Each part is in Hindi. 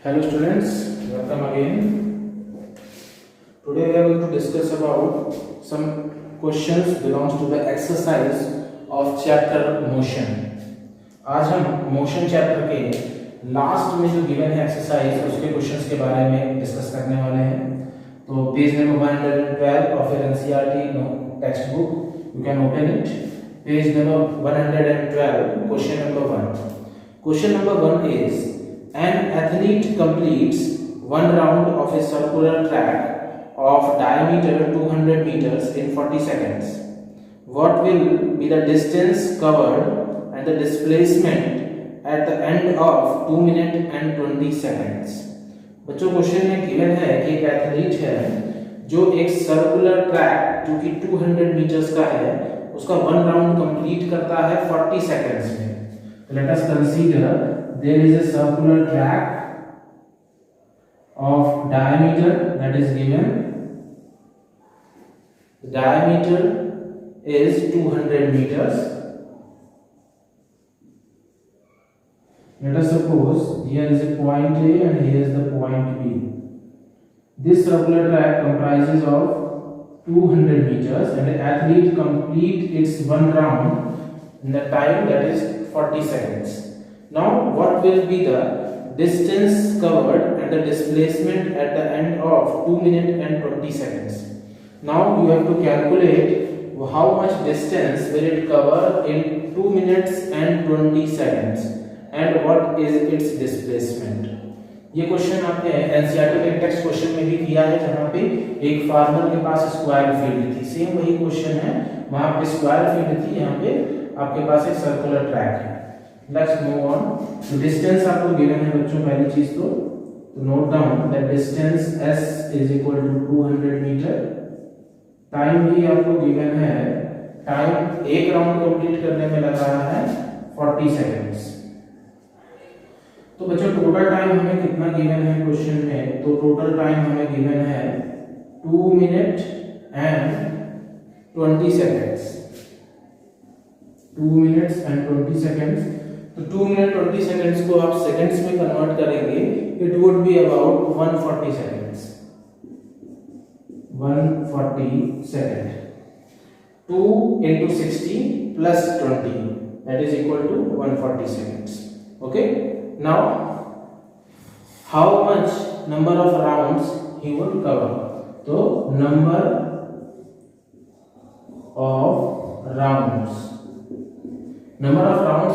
Hello students, welcome again. Today we are going to discuss about some questions belongs to the exercise of chapter motion. आज हम मोशन चैप्टर के लास्ट में जो गिवन है एक्सरसाइज उसके क्वेश्चंस के बारे में डिस्कस करने वाले हैं. तो page number 112 of your NCERT textbook, you can open it. Page number 112, question number 1. Question number 1 is: an athlete completes one round of a circular track of diameter 200 meters in 40 seconds. What will be the distance covered and the displacement at the end of 2 minutes and 20 seconds? बच्चों क्वेश्चन में गिवन है कि एक एथलीट है जो एक सर्कुलर ट्रैक जो कि 200 मीटर्स का है उसका वन राउंड कंप्लीट करता है 40 सेकंड्स में. Let us consider there is a circular track of diameter that is given. The diameter is 200 meters. Let us suppose here is a point A and here is the point B. This circular track comprises of 200 meters and the athlete complete its one round in the time that is 40 seconds. Now what will be the distance covered and the displacement at the end of 2 minutes and 20 seconds? Now you have to calculate how much distance will it cover in 2 minutes and 20 seconds and what is its displacement. ये क्वेश्चन आपने एनसीईआरटी के टेक्स्ट क्वेश्चन में भी किया है जहां पे एक फार्मर के पास स्क्वायर फील्ड थी. सेम वही क्वेश्चन है, वहां पे स्क्वायर फील्ड थी, यहाँ पे आपके पास एक सर्कुलर ट्रैक है. Let's move on. तो डिस्टेंस आपको गिवन है बच्चों, पहली चीज तो note down that distance s is equal to 200 metre. Time भी आपको गिवन है, टाइम एक राउंड कंप्लीट करने में लग रहा है 40 सेकंड्स. तो बच्चों टोटल टाइम हमें कितना गिवन है क्वेश्चन में? तो टोटल टाइम हमें गिवन है 2 minute and 20 seconds. 2 minutes and 20 seconds. तो 2 मिनट 20 सेकंड्स को आप सेकंड्स में कन्वर्ट करेंगे, it would be about 140 seconds. 140 second. 2 into 60 plus 20 that is equal to 140 seconds. Okay. Now how much number of rounds he would cover? तो number of rounds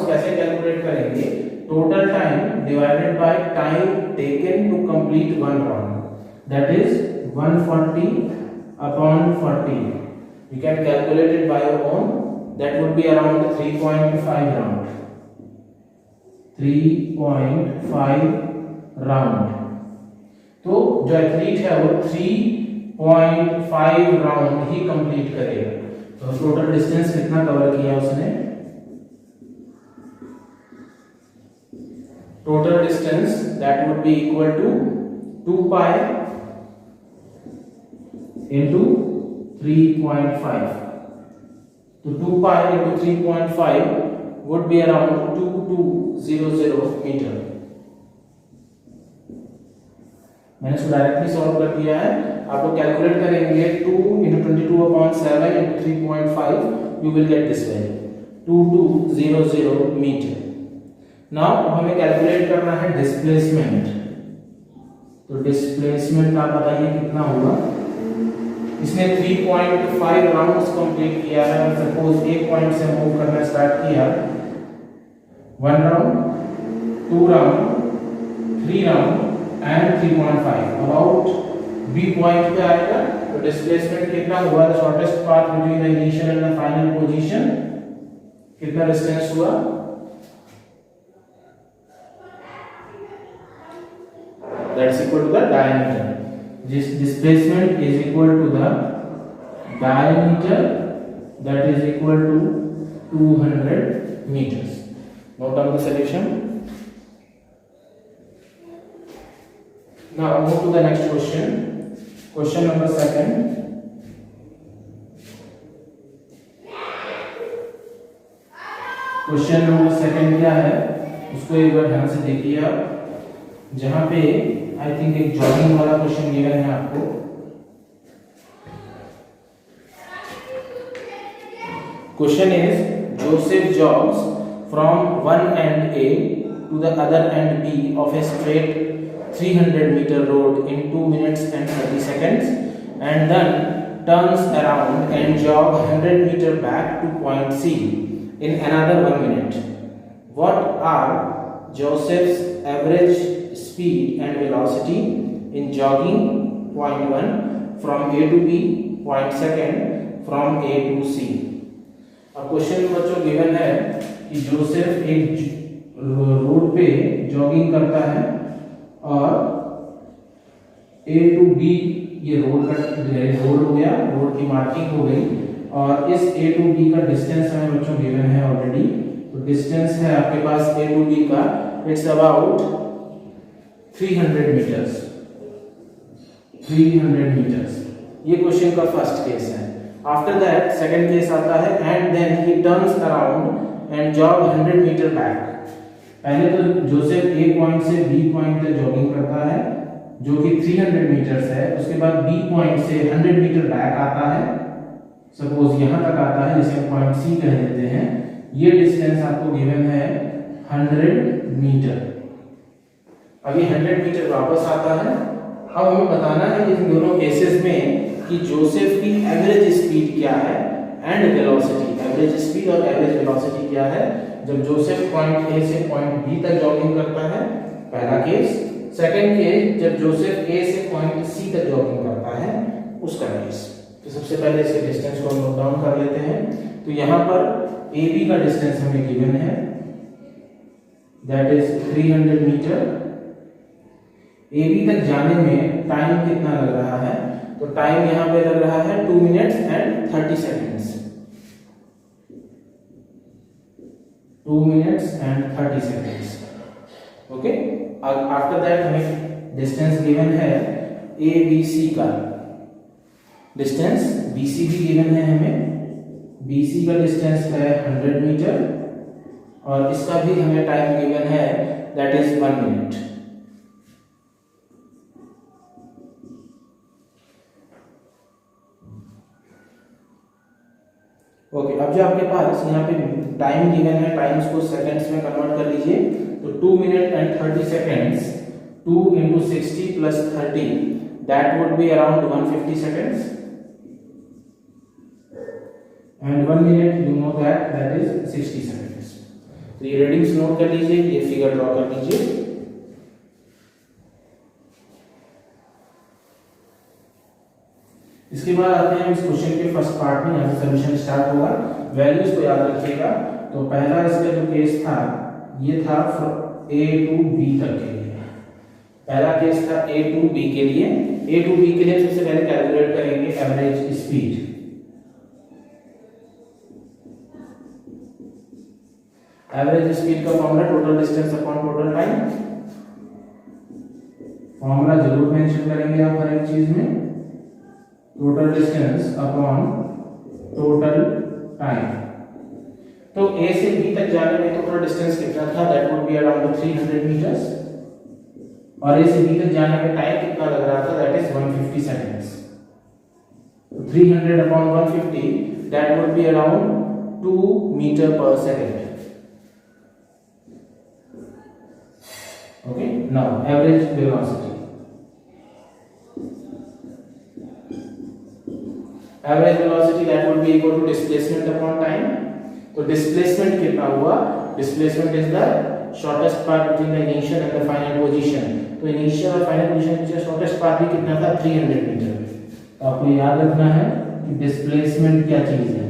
कैसे कैलकुलेट करेंगे? Total time divided by time taken to complete one round, that is 140 upon 40. You can calculate it by your own. That would be around 3.5 round. 3.5 round. तो जो एथलीट है वो 3.5 राउंड ही कंप्लीट करेगा. तो टोटल डिस्टेंस कितना कवर किया उसने? Total distance that would be equal to 2 pi into 3.5. तो 2 pi into 3.5 would be around 2200 metre. मैंने इसको डायरेक्टली सॉल्व कर दिया है. आपको कैलकुलेट करेंगे 2 into 22/7 into 3.5, you will get this value 2200 metre. Now हमें कैलकुलेट करना है डिस्प्लेसमेंट. तो डिस्प्लेसमेंट आप बताइए कितना होगा? इसने 3.5 राउंड्स कंप्लीट किया है. सपोज एक पॉइंट से मूव करना स्टार्ट किया, 1 round, 2 round, 3 round and 3.5. About B point पे आएगा. तो डिस्प्लेसमेंट कितना हुआ? The shortest path between the initial and the final position. कितना डिस्टेंस हुआ? That's equal to the diameter. This displacement is equal to the diameter that is equal to 200 meters. Note down the solution. Now move to the next question. Question number 2. Question number 2 क्या है उसको एक बार ध्यान से देखिए आप. जहां पे आई थिंक एक जॉगिंग वाला क्वेश्चन गिवन है आपको। Question is Joseph jogs from one end A to the other end B of a straight 300 meter road in 2 minutes and 30 seconds and then turns around and jog 100 meter back to point C in another 1 minute. What are Joseph's average speed and velocity in jogging point 1 from A to B, point 2 from A to C? अब क्वेश्चन में बच्चों गिवन है कि जोसेफ एक रोड पे जॉगिंग करता है और A टू B ये रोड हो गया, रोड की मार्किंग हो गई और इस A टू B का डिस्टेंस हमें बच्चों गिवन है ऑलरेडी। तो डिस्टेंस है आपके पास A टू B का, इट्स अबाउट 300 मीटर्स। 300 मीटर्स ये क्वेश्चन का फर्स्ट केस है। आफ्टर दैट सेकंड केस आता है and then he turns around and jog 100 metre back. पहले तो जोसेफ ए पॉइंट से बी पॉइंट तक जॉगिंग करता है जो कि 300 मीटर्स है। उसके बाद बी पॉइंट से 100 मीटर बैक आता है, सपोज यहां तक आता है जिसे पॉइंट सी कह देते हैं। ये डिस्टेंस आपको गिवन है 100 मीटर। अभी 100 मीटर वापस आता है। अब हमें बताना है इन दोनों केसेस में कि जोसेफ की एवरेज स्पीड क्या है एंड वेलोसिटी। एवरेज स्पीड और एवरेज वेलोसिटी क्या है जब जोसेफ पॉइंट ए से पॉइंट बी तक जॉगिंग करता है, पहला केस। सेकंड केस जब जोसेफ ए से पॉइंट सी तक जॉगिंग करता है, उसका केस। तो सबसे पहले इसके डिस्टेंस को नोट डाउन कर लेते हैं। तो यहाँ पर ए बी का डिस्टेंस हमें गिवन है, that is 300 metre. A B तक जाने में टाइम कितना लग रहा है? तो टाइम यहाँ पे लग रहा है 2 minutes and 30 seconds. 2 minutes and 30 seconds. Okay, after that हमें डिस्टेंस गिवन है ए बी सी का। डिस्टेंस बी सी भी गिवन है हमें। बी सी का डिस्टेंस है 100 मीटर और इसका भी हमें टाइम गिवन है, दैट इज 1 मिनट। ओके, अब जो आपके पास यहाँ पे टाइम गिवन है, टाइम्स को सेकंड्स में कन्वर्ट कर लीजिए। तो 2 minute and 30 seconds, 2 into 60 plus 30, that would be around 150 seconds. And 1 minute, you know that is 60 seconds. तो ये रीडिंग्स नोट कर लीजिए, ये फिगर ड्रॉ कर लीजिए। इसके बाद आते हैं इस क्वेश्चन के फर्स्ट पार्ट में, यहाँ से सॉल्यूशन स्टार्ट होगा। वैल्यूज को याद रखिएगा। तो पहला इसका जो केस था ये था ए टू बी तक के लिए। पहला केस था ए टू बी के लिए। ए टू बी के लिए सबसे पहले कैलकुलेट करेंगे एवरेज स्पीड। एवरेज स्पीड का formula total distance upon total time. Formula जरूर मेंशन करेंगे आप हर एक चीज में। Total distance upon total time. तो ए से बी तक जाने में टोटल डिस्टेंस कितना था? That would be around 300 metres. और ए से बी तक जाने में टाइम कितना लग रहा था? That is 150 seconds. 300 upon 150, that would be around 2 metre per second. Okay, now average velocity. Average velocity that would be equal to displacement upon time. तो डिस्प्लेसमेंट कितना हुआ? Displacement is the shortest path between the initial and the final position. तो इनिशियल और फाइनल पोजीशन के शॉर्टेस्ट पाथ भी कितना था? 300 मीटर। तो आपको याद रखना है कि डिस्प्लेसमेंट क्या चीज है?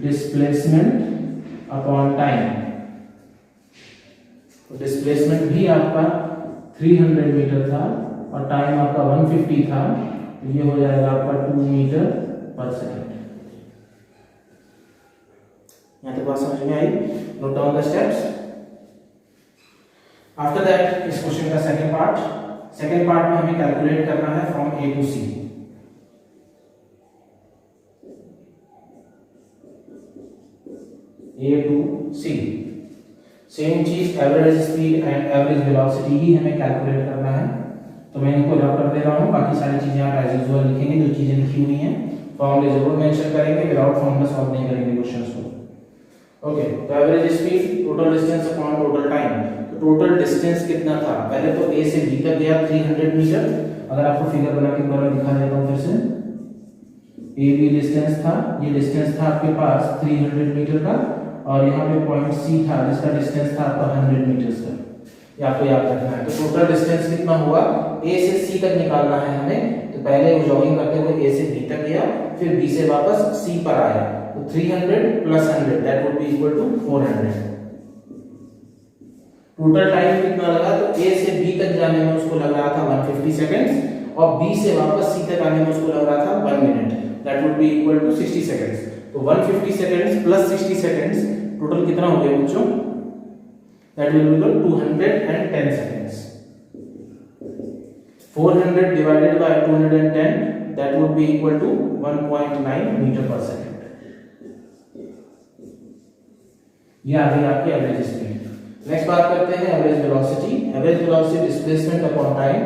Displacement upon time. तो डिस्प्लेसमेंट भी आपका 300 मीटर था और टाइम आपका 150 था। तो ये हो जाएगा आपका 2 मीटर पर सेकंड। यहाँ तक बात समझ में आई? Note down the steps. After that इस क्वेश्चन का सेकंड पार्ट में हमें कैलकुलेट करना है from A to C. A to C. Same चीज average speed and average velocity ही हमें कैलकुलेट करना है। तो मैं इनको रब कर दे रहा हूँ, बाकी सारी चीजें आप एज यूजुअल लिखेंगे, जो चीजें लिखी हुई हैं फॉर्मूले जरूर मेंशन करेंगे, विदाउट फॉर्मूला सॉल्व नहीं करेंगे क्वेश्चंस को। ओके, तो average speed total distance upon total time. तो टोटल डिस्टेंस कितना था, पहले तो ए से बी तक गया 300 मीटर। अगर आपको फिगर बना के एक बार दिखा देता हूँ फिर से, ए बी डिस्टेंस था, ये डिस्टेंस था आपके पास 300 मीटर का, और यहाँ पे पॉइंट सी था जिसका डिस्टेंस था आपका 100 मीटर का, ये आपको याद रखना है। तो टोटल डिस्टेंस कितना हुआ, ए से सी तक निकालना है हमें। तो पहले वो जॉगिंग करते हुए ए से बी तक गया, फिर बी से वापस सी पर आया, तो 300 plus 100 that would be equal to 400। Total time कितना लगा, तो ए से बी तक जाने में उसको लग रहा था 150 सेकंड्स, और बी से वापस सी तक आने में उसको लग रहा था 1 minute, that would be equal to 60 seconds. तो 150 सेकंड्स प्लस 60 सेकंड्स टोटल कितना हो गया बच्चों, that will be equal 210 seconds. 400 divided by 210 that would be equal to 1.9 metre per second. ये आ गई आपकी एवरेज स्पीड। नेक्स्ट बात करते हैं average velocity. Average velocity displacement upon time,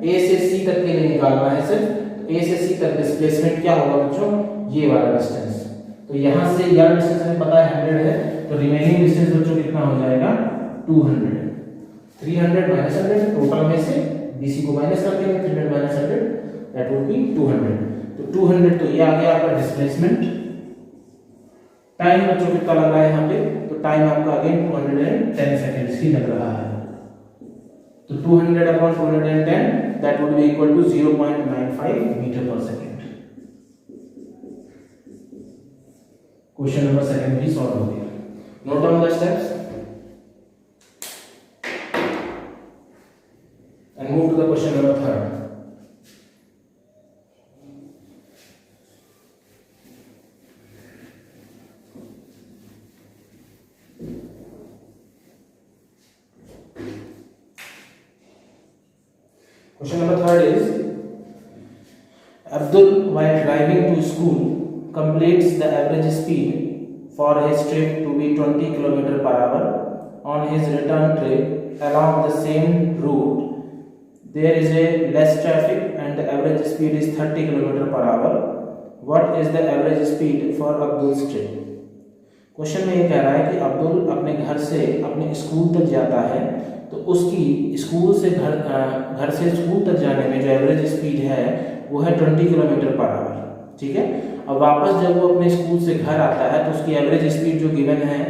A से सी तक के लिए निकालना है सिर्फ। ए से सी तक डिस्प्लेसमेंट क्या होगा बच्चों, ये वाला डिस्टेंस। तो यहां से यह डिस्टेंस हमें पता है 100 है, तो रिमेनिंग डिस्टेंस बच्चों कितना हो जाएगा 200। 300 माइनस 100, टोटल में से बीसी को माइनस कर देंगे, 300 माइनस 100 दैट वुड बी 200। तो 200, तो ये आ गया आपका डिस्प्लेसमेंट। टाइम बच्चों कितना लग रहा है यहाँ पे, तो टाइम आपका अगेन 210 सेकंड्स ही लग रहा है। तो 200 upon 210 that would be equal to 0.95 metre per second. Question number 2 भी सॉल्व हो गया। Note down the steps and move to the question number 3. Question number 3 is, Abdul while driving to school completes the average speed for his trip to be 20 km per hour. On his return trip along the same route there is a less traffic and the average speed is 30 km per hour. What is the average speed for Abdul's trip? Question में ये कह रहा है कि अब्दुल अपने घर से अपने स्कूल तक जाता है, तो उसकी स्कूल से घर से स्कूल तक जाने में जो एवरेज स्पीड है वो है 20 किलोमीटर पर आवर। ठीक है, अब वापस जब वो अपने स्कूल से घर आता है तो उसकी एवरेज स्पीड जो गिवन है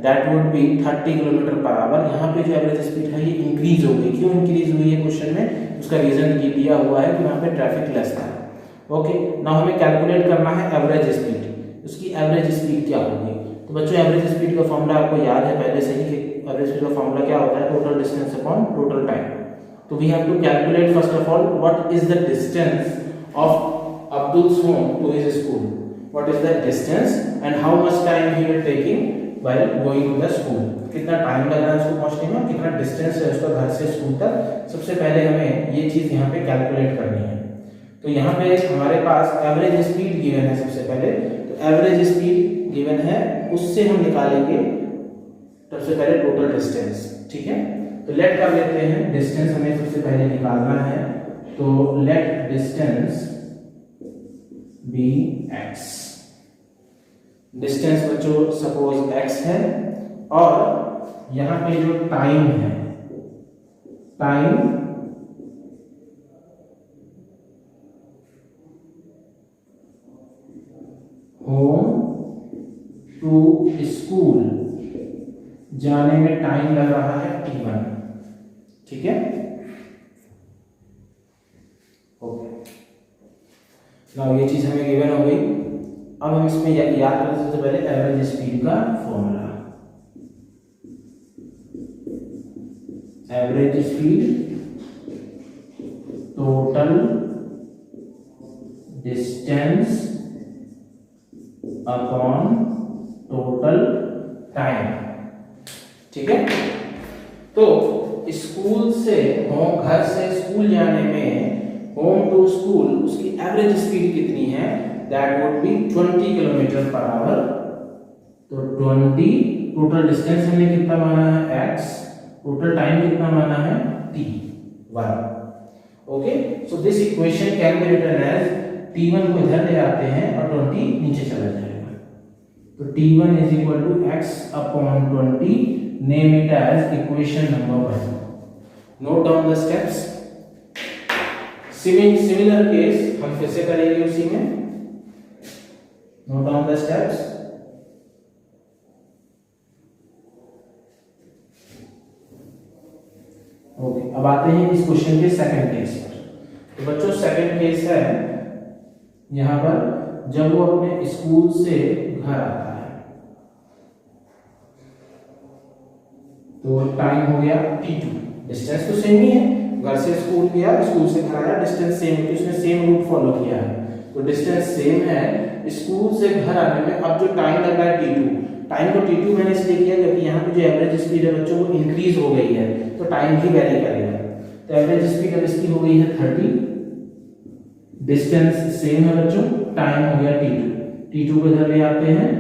that would B 30 kilometre per our. यहाँ पे जो एवरेज स्पीड है ये इंक्रीज हो गई। क्यों इंक्रीज हुई है क्वेश्चन में, उसका रीजन दिया हुआ है कि वहाँ पे ट्रैफिक लेस था। ओके, नाउ हमें कैलकुलेट करना है एवरेज स्पीड। उसकी एवरेज स्पीड क्या होगी, तो बच्चों एवरेज स्पीड का फॉर्मूला आपको याद है पहले से ही कि एवरेज स्पीड का फॉर्मूला क्या होता है, total distance upon total time. तो we have to calculate first of all what is the distance of Abdul's home to his school, what is the distance and how much time he will taking while going to the school। कितना टाइम लग रहा है उसको पहुंचने में, कितना डिस्टेंस है उसका घर से स्कूल तक। सबसे पहले हमें ये चीज यहाँ पे कैलकुलेट करनी है। तो यहाँ पे हमारे पास एवरेज स्पीड गिवन है सबसे पहले, तो एवरेज स्पीड गिवन है, उससे हम निकालेंगे सबसे पहले टोटल डिस्टेंस। ठीक है, तो लेट कर लेते हैं, डिस्टेंस हमें सबसे पहले निकालना है। तो let distance be x। Distance बच्चों सपोज x है, और यहां पे जो टाइम है, टाइम होम टू स्कूल जाने में टाइम लग रहा है t1। ठीक है, ओके, नाउ ये चीज हमें गिवन हो गई। अब हम इसमें याद करें सबसे पहले एवरेज स्पीड का formula. Average speed total distance upon total time. ठीक है, तो स्कूल से घर से स्कूल जाने में, होम टू स्कूल, उसकी एवरेज स्पीड कितनी है, that would B 20 kilometre per our. तो 20 टोटल डिस्टेंस हमने कितना माना है x, टोटल टाइम कितना माना है t 1। Okay, so this equation can be written as t1 को इधर ले आते हैं और 20 नीचे चला जाएगा, तो t1 is equal to x upon 20, name it as equation number 1। Note down the steps. Similar case हम फिर से करेंगे उसी में। Note down the steps. Okay, अब आते हैं इस क्वेश्चन के सेकंड केस पर। तो बच्चों सेकंड केस है यहां पर, जब वो अपने स्कूल से घर आता है, तो टाइम हो गया t2, डिस्टेंस तो सेम ही है, घर से स्कूल गया, स्कूल से घर आया, डिस्टेंस सेम है, तो इसने सेम रूट फॉलो किया है, तो डिस्टेंस सेम है। स्कूल से घर आने में अब जो टाइम लग रहा है t2, टाइम को t2 मैंने इसलिए किया क्योंकि यहाँ पे जो एवरेज स्पीड है बच्चों वो इंक्रीज हो गई है, तो टाइम भी वेरी करेगा। तो एवरेज स्पीड अब इसकी हो गई है 30, डिस्टेंस सेम है बच्चों, टाइम हो गया t2, t2 को इधर ले आते हैं,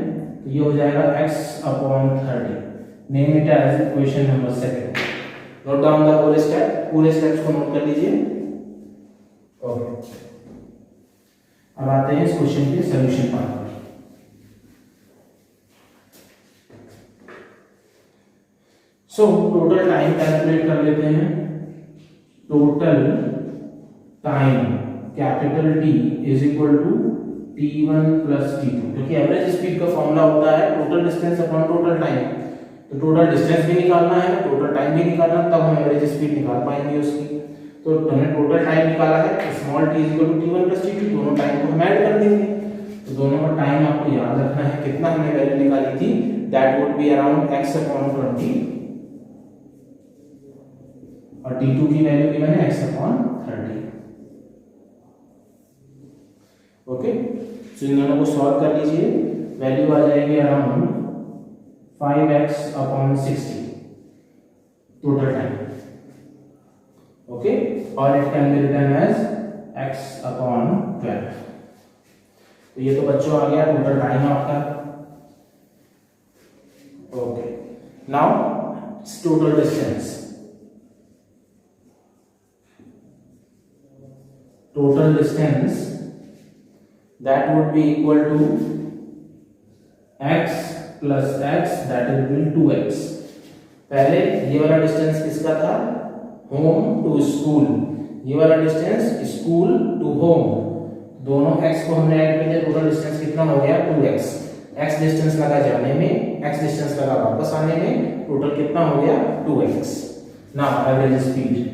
तो ये हो जाएगा x upon 30, name it as equation number 2। Note down the whole step, पूरे स्टेप्स को नोट कर लीजिए। ओके, अब आते हैं इस क्वेश्चन के सॉल्यूशन पार्ट पर। सो टोटल टाइम कैलकुलेट कर लेते हैं। Total time capital T is equal to t1 plus t2, क्योंकि एवरेज स्पीड का फॉर्मूला होता है total distance upon total time, तो टोटल डिस्टेंस भी निकालना है, टोटल टाइम भी निकालना, तब हम एवरेज स्पीड निकाल पाएंगे उसकी। तो हमने टोटल टाइम निकाला है, small t is equal to t1 plus t2, दोनों टाइम को हम ऐड कर देंगे। तो दोनों का टाइम आपको याद रखना है, कितना हमने वैल्यू निकाली थी, that would be around x upon 20, और t2 की वैल्यू गिवन है x अपॉन 30। ओके, सो इन दोनों को सॉल्व कर लीजिए, वैल्यू आ जाएगी around 5x upon 60 total time. Okay, और it can be written as x upon 12। तो ये तो बच्चों आ गया टोटल टाइम आपका। Okay, now total distance. Total distance that would be equal to x plus x, that will be 2x। पहले ये वाला डिस्टेंस किसका था, होम टू स्कूल, ये वाला डिस्टेंस स्कूल टू होम, दोनों x को हमने ऐड कर दिया, टोटल डिस्टेंस कितना हो गया 2x। x डिस्टेंस लगा जाने में, x डिस्टेंस लगा वापस आने में, टोटल कितना हो गया 2x। Now average speed,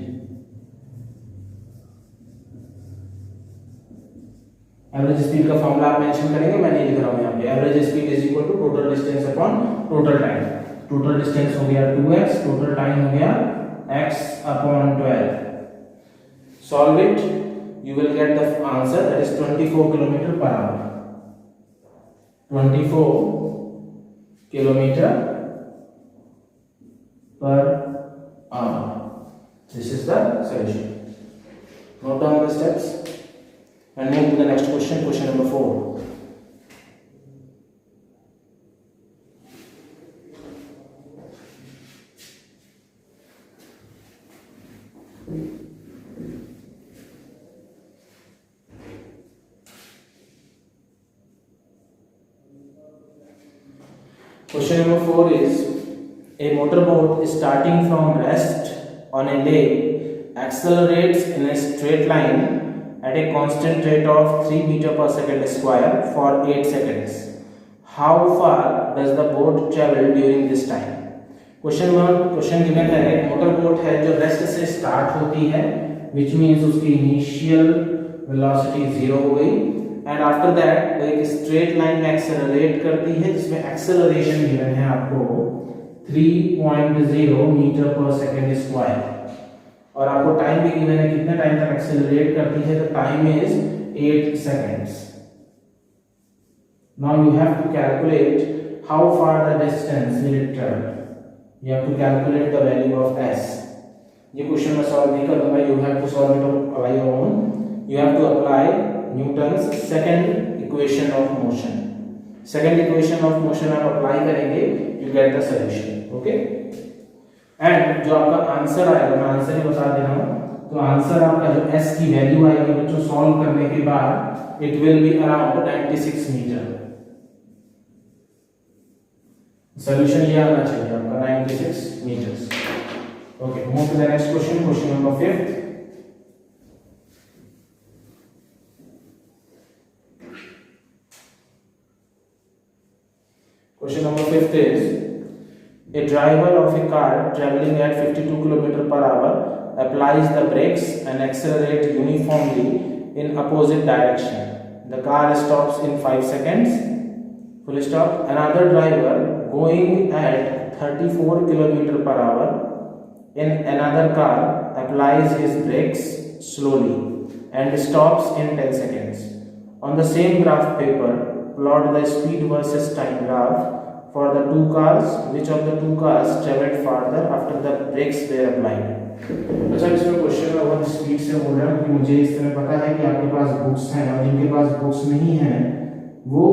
average speed का फॉर्मूला आप मेंशन करेंगे, मैं नहीं लिख रहा हूं यहां पे। Average speed is equal to total distance upon total time. Total distance हो गया 2x, टोटल टाइम हो गया x upon 12। Solve it, you will get the answer, that is 24 kilometre per hour. 24 kilometre per hour, this is the solution. Note down the steps and move to the next question, question number 4. Question number 4 is, a motorboat starting from rest on a lake accelerates in a straight line at a constant rate of 3 meter per second square for 8 seconds. How far does the boat travel during this time? Question given है, मोटर बोट है जो रेस्ट से स्टार्ट होती है, which means उसकी इनिशियल वेलोसिटी 0 हो गई, एंड आफ्टर दैट वो एक स्ट्रेट लाइन में एक्सेलरेट करती है, जिसमें एक्सेलरेशन गिवन है आपको 3.0 मीटर पर सेकेंड स्क्वायर, और आपको टाइम भी गिवन है कितने टाइम तक एक्सेलरेट करती है, तो time is 8 seconds। Now you have to calculate how far the distance will it travel, you have to calculate the value of s। ये क्वेश्चन मैं सॉल्व नहीं करूंगा, you have to solve it by your own, you have to apply Newton's second equation of motion. Second equation of motion आप अप्लाई करेंगे, you get the solution. Okay, and जो आपका आंसर आएगा, मैं आंसर ही बता दे रहा हूं, तो आंसर आपका जो s की वैल्यू आएगी बच्चों सॉल्व करने के बाद, it will be around 96 metre. Solution ये आना चाहिए आपका 96 metres. Okay, move to the next question, question number 5। Question number 5 is, a driver of a car traveling at 52 km per hour applies the brakes and accelerates uniformly in opposite direction. The car stops in 5 seconds. Full stop. Another driver going at 34 km per hour in another car applies his brakes slowly and stops in 10 seconds. On the same graph paper, plot the speed versus time graph for the two cars. Which of the two cars traveled farther after the brakes were applied? अच्छा, इसमें क्वेश्चन में बहुत स्पीड से बोल रहा हूँ कि मुझे इस तरह पता है कि आपके पास बुक्स हैं और जिनके पास बुक्स नहीं हैं वो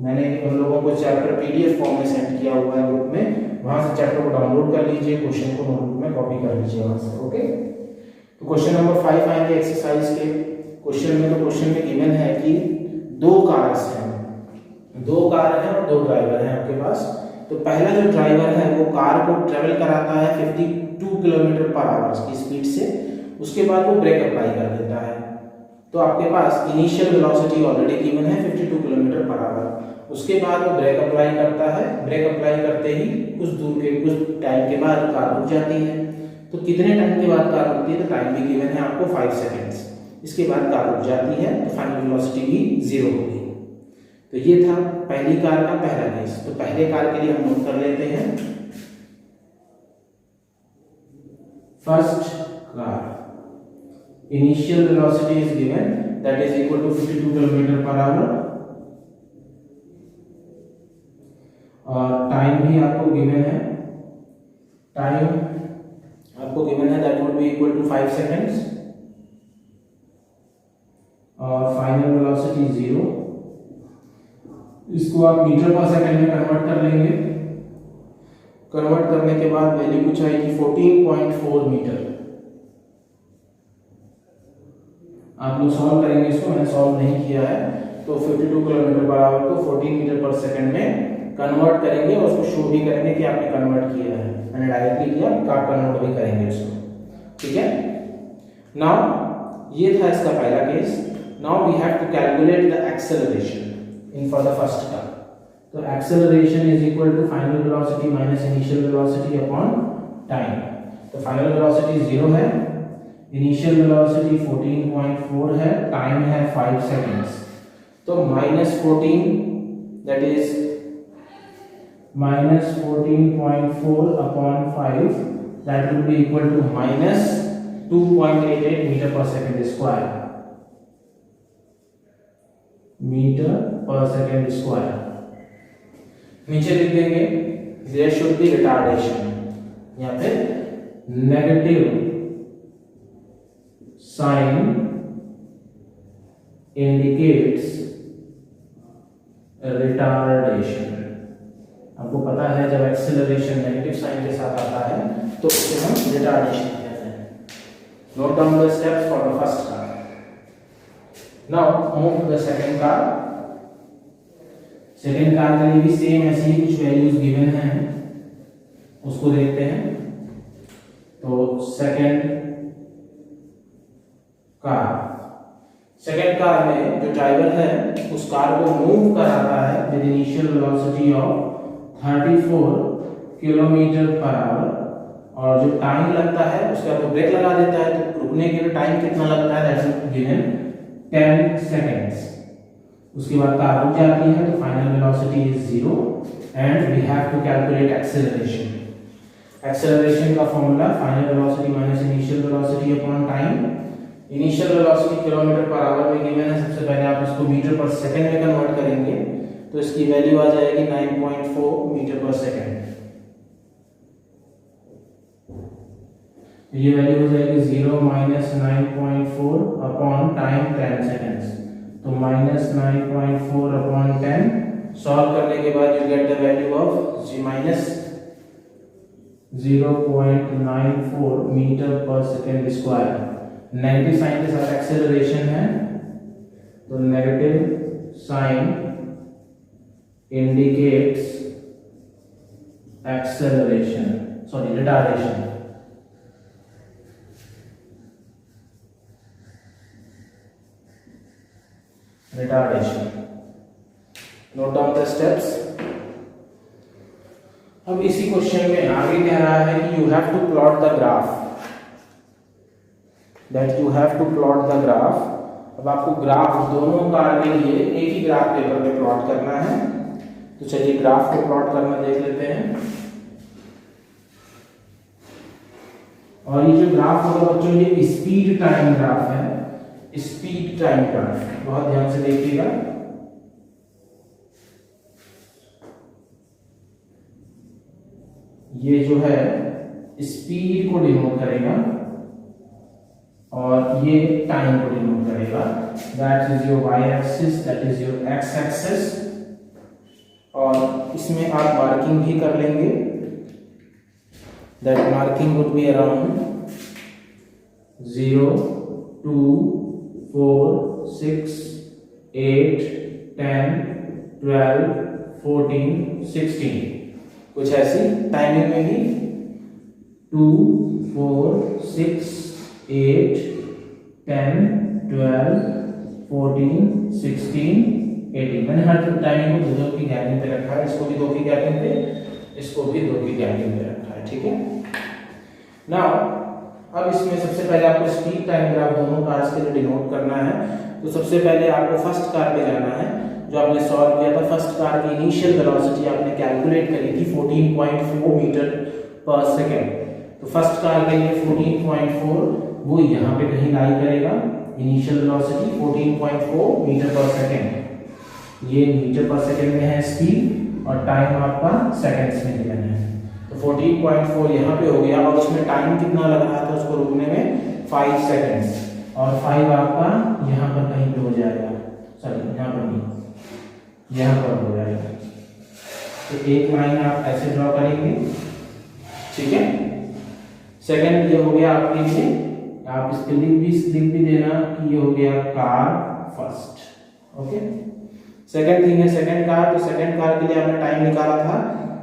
मैंने उन लोगों को चैप्टर पीडीएफ फॉर्म में सेंड किया हुआ है ग्रुप में, वहां से चैप्टर को डाउनलोड कर लीजिए, क्वेश्चन को नोटबुक में कॉपी कर लीजिए वहां से। ओके, तो क्वेश्चन नंबर 5 आएंगे एक्सरसाइज के क्वेश्चन में। तो क्वेश्चन में गिवन है कि दो कार्स हैं, दो कार हैं और दो ड्राइवर हैं आपके पास। तो पहला जो ड्राइवर है वो कार को ट्रेवल कराता है 52 किलोमीटर पर आवर की स्पीड से, उसके बाद वो ब्रेक अप्लाई कर देता है। तो आपके पास इनिशियल वेलोसिटी ऑलरेडी गिवन है 52 किलोमीटर पर आवर, उसके बाद वो ब्रेक अप्लाई करता है। ब्रेक अप्लाई करते ही कुछ दूर के कुछ टाइम के बाद कार रुक जाती है। तो कितने टाइम के बाद कार रुकती है, तो टाइम भी गिवन है आपको 5 सेकेंड्स। इसके बाद कार रुक जाती है तो फाइनल वेलोसिटी भी 0 होगी। तो ये था पहली कार का पहला केस। तो पहले कार के लिए हम नोट कर लेते हैं, first car initial velocity is given that is equal to 52 kilometre per hour और टाइम भी आपको गिवन है, टाइम आपको गिवन है that would be equal to 5 seconds और फाइनल वेलोसिटी 0। इसको आप मीटर पर सेकंड में कन्वर्ट कर लेंगे। कन्वर्ट करने के बाद वैल्यू कुछ आएगी 14.4 मीटर। आप लोग सॉल्व करेंगे इसको, मैंने सॉल्व नहीं किया है। तो 52 किलोमीटर पर आवर को 14 मीटर पर सेकंड में कन्वर्ट करेंगे और उसको शो भी करेंगे कि आपने कन्वर्ट किया है। मैंने डायरेक्टली किया, आप कन्वर्ट भी करेंगे उसको, ठीक है। नाउ ये था इसका पहला केस। Now we have to calculate the acceleration in for the first car. So acceleration is equal to final velocity minus initial velocity upon time. तो final velocity 0 है, initial velocity 14.4 है, time है 5 seconds. तो minus 14 that is minus 14.4 upon 5 that will be equal to minus 2.88 meter per second square. Metre per second square. नीचे लिख देंगे देयर शुड बी रिटार्डेशन, यहाँ पे नेगेटिव साइन इंडिकेट्स रिटार्डेशन। आपको पता है जब एक्सेलरेशन नेगेटिव साइन के साथ आता है तो उसे हम रिटार्डेशन कहते हैं। Note down the steps for the first car. Now move to the second car. Second car के लिए भी सेम ऐसी ही कुछ वैल्यूज गिवन हैं, उसको देखते हैं। तो सेकेंड कार में जो ड्राइवर है उस कार को मूव कराता है with initial velocity of 34 kilometre per hour और जो टाइम लगता है उसके बाद ब्रेक लगा देता है। तो रुकने के लिए टाइम कितना लगता है, दैट्स गिवन 10 seconds। उसके बाद कार रुक जाती है तो final velocity is 0 and we have to calculate acceleration. Acceleration का formula final velocity minus initial velocity upon time. Initial velocity kilometre per hour में गिवन है, सबसे पहले आप इसको मीटर पर सेकंड में कन्वर्ट करेंगे तो इसकी वैल्यू आ जाएगी 9.4 मीटर पर सेकंड। ये वैल्यू हो जाएगी 0 माइनस 9.4 अपॉन टाइम 10 सेकेंड्स। तो माइनस 9.4 अपॉन 10 सॉल्व करने के बाद you get the value of g minus 0.94 metre per second square. Negative sign के साथ एक्सेलरेशन है, तो negative sign indicates acceleration, sorry retardation. Note down the steps. अब इसी क्वेश्चन में आगे कह रहा है कि you have to plot the graph, that you have to plot the graph. अब आपको ग्राफ दोनों कार के लिए एक ही ग्राफ पेपर में प्लॉट करना है। तो चलिए ग्राफ को प्लॉट करना देख लेते हैं। और ये जो ग्राफ होगा बच्चों, ये स्पीड टाइम ग्राफ है, स्पीड टाइम ग्राफ, बहुत ध्यान से देखिएगा। ये जो है स्पीड को डिनोट करेगा और ये टाइम को डिनोट करेगा। That is your y axis, that is your x axis. और इसमें आप मार्किंग भी कर लेंगे। That marking would be around 0, 2, 4, 6, 8, 10, 12, 14, 16, कुछ ऐसी टाइमिंग में भी 2, 4, 6, 8, 10, 12, 14, 16, 18। मैंने हर टाइमिंग को 2 की गैपिंग पे रखा है। इसको भी 2 की गैपिंग पे, इसको भी 2 की गैपिंग पे रखा है, ठीक है। नाउ अब इसमें सबसे पहले आपको स्पीड टाइम ग्राफ दोनों कार्स के लिए डिनोट करना है। तो सबसे पहले आपको फर्स्ट कार पे जाना है जो आपने सॉल्व किया था। फर्स्ट कार की इनिशियल वेलोसिटी आपने कैलकुलेट करी थी 14.4 मीटर पर सेकेंड। तो फर्स्ट कार के लिए 14.4 वो यहाँ पे कहीं लाई करेगा। Initial velocity 14.4 metre per second, ये मीटर पर सेकेंड में है स्पीड, और टाइम आपका सेकेंड्स में गिवन है। तो 14.4 यहाँ पे हो गया, और उसमें टाइम कितना लग रहा था उसको रुकने में 5 सेकेंड्स, और 5 आपका यहाँ पर कहीं पे हो जाएगा, सॉरी यहाँ पर नहीं, यहाँ पर हो जाएगा। तो एक लाइन आप ऐसे ड्रॉ करेंगे, ठीक है। सेकेंड ये हो गया आपके लिए, आप इसके लिख भी देना कि ये हो गया car first, okay. Second thing है सेकेंड कार। तो सेकेंड कार के लिए आपने टाइम निकाला था,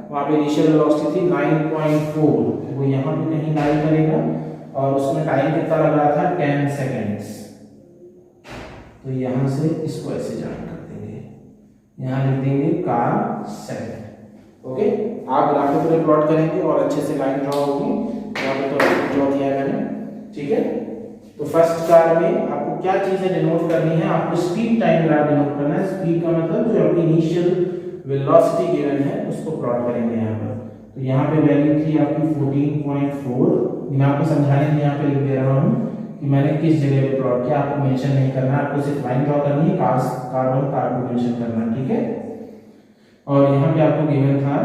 वहां पे इनिशियल वेलोसिटी थी 9.4, वो यहाँ पे कहीं लाई करेगा, और उसमें टाइम कितना लग रहा था 10 सेकेंड्स। तो यहाँ से इसको ऐसे ज्वाइन कर देंगे, यहाँ लिख देंगे कार सेकेंड, ओके। आप ग्राफ पे प्लॉट करेंगे और अच्छे से लाइन ड्रॉ होगी। यहाँ पे तो ड्रॉ किया है मैंने, ठीक है। तो फर्स्ट कार में आपको क्या चीजें डिनोट करनी है, आपको स्पीड टाइम ग्राफ डिनोट करना है। स्पीड का मतलब जो आपकी इनिशियल वेलोसिटी गिवन है उसको प्लॉट करेंगे यहाँ पर। तो यहाँ पे वैल्यू थी आपकी 14.4। मैं आपको समझाने के लिए यहाँ पे लिख दे रहा हूँ कि मैंने किस जगह पे प्लॉट किया। आपको मेंशन नहीं करना, आपको सिर्फ लाइन ड्रॉ करनी है, कार 1 कार को मेंशन करना, ठीक है। और यहाँ पे आपको गिवन था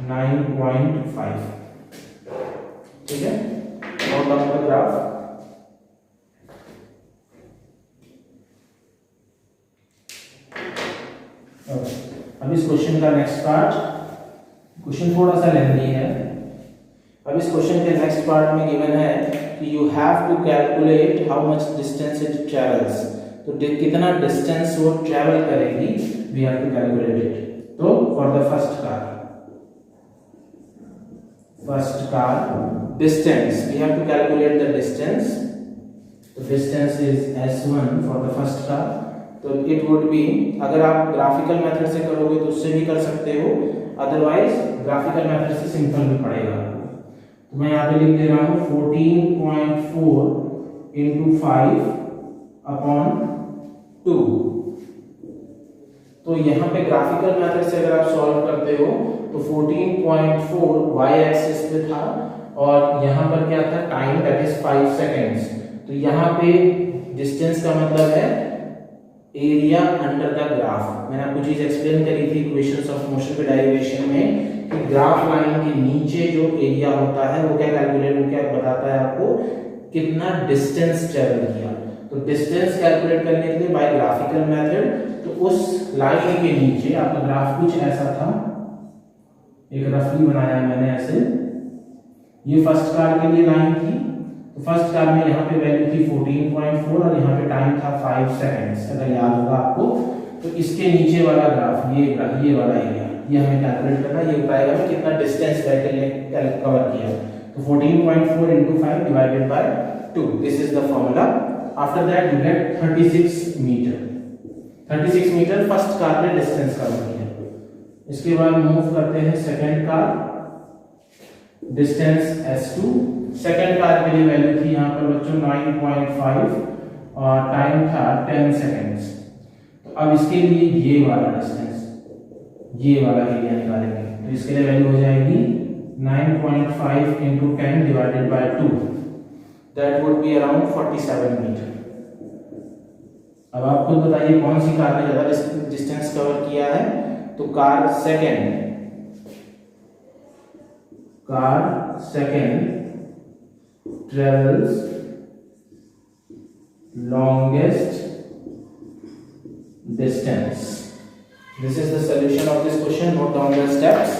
9.5, ठीक है। Note down the graph. अब इस क्वेश्चन का नेक्स्ट पार्ट, क्वेश्चन थोड़ा सा लेंथी है। अब इस क्वेश्चन के नेक्स्ट पार्ट में गिवन है कि you have to calculate how much distance it travels. तो कितना डिस्टेंस वो ट्रेवल करेगी, we have to calculate it. तो for the first car distance, we have to calculate the distance. तो distance is s1 for the first car. तो इट वुड बी, अगर आप ग्राफिकल मेथड से करोगे तो उससे भी कर सकते हो, अदरवाइज ग्राफिकल मेथड से सिंपल भी पड़ेगा। तो मैं यहाँ पे लिख दे रहा हूँ 14.4 into 5/2। तो यहाँ पे ग्राफिकल मेथड से अगर आप सॉल्व करते हो तो 14.4 y एक्सिस पे था, और यहाँ पर क्या था टाइम, दैट इज 5 सेकेंड्स। तो यहाँ पे डिस्टेंस का मतलब है एरिया अंडर द ग्राफ। मैंने आपको चीज एक्सप्लेन करी थी इक्वेशंस ऑफ मोशन के डेरिवेशन में कि ग्राफ लाइन के नीचे जो एरिया होता है वो क्या कैलकुलेट, वो क्या बताता है आपको कितना डिस्टेंस ट्रेवल किया। तो डिस्टेंस कैलकुलेट करने के लिए बाय ग्राफिकल मेथड, तो उस लाइन के नीचे आपका ग्राफ कुछ ऐसा था, एक रफली बनाया मैंने ऐसे। ये फर्स्ट कार के लिए लाइन थी, तो फर्स्ट कार में यहाँ पे वैल्यू थी 14.4 और यहाँ पे टाइम था 5 सेकंड्स, अगर याद होगा आपको। तो इसके नीचे वाला ग्राफ, ये वाला एरिया, ये हमें कैलकुलेट करना, ये बताएगा हमें कितना डिस्टेंस व्हीकल ने कवर किया। तो 14.4 into 5 divided by 2, this is the formula. After that you get 36 meter. 36 metre first car ने डिस्टेंस कवर किया। इसके बाद मूव करते हैं second car, distance S2। Second car के लिए वैल्यू थी यहाँ पर बच्चों 9.5 और टाइम था 10 सेकंड्स। तो अब इसके लिए ये वाला डिस्टेंस, ये वाला एरिया निकालेंगे, तो इसके लिए वैल्यू हो जाएगी 9.5 into 10 divided by 2, that would be around 47 metre. अब आप खुद बताइए कौन सी कार ने ज्यादा डिस्टेंस कवर किया है। तो car second travels longest distance. This is the solution of this question. Note down the steps.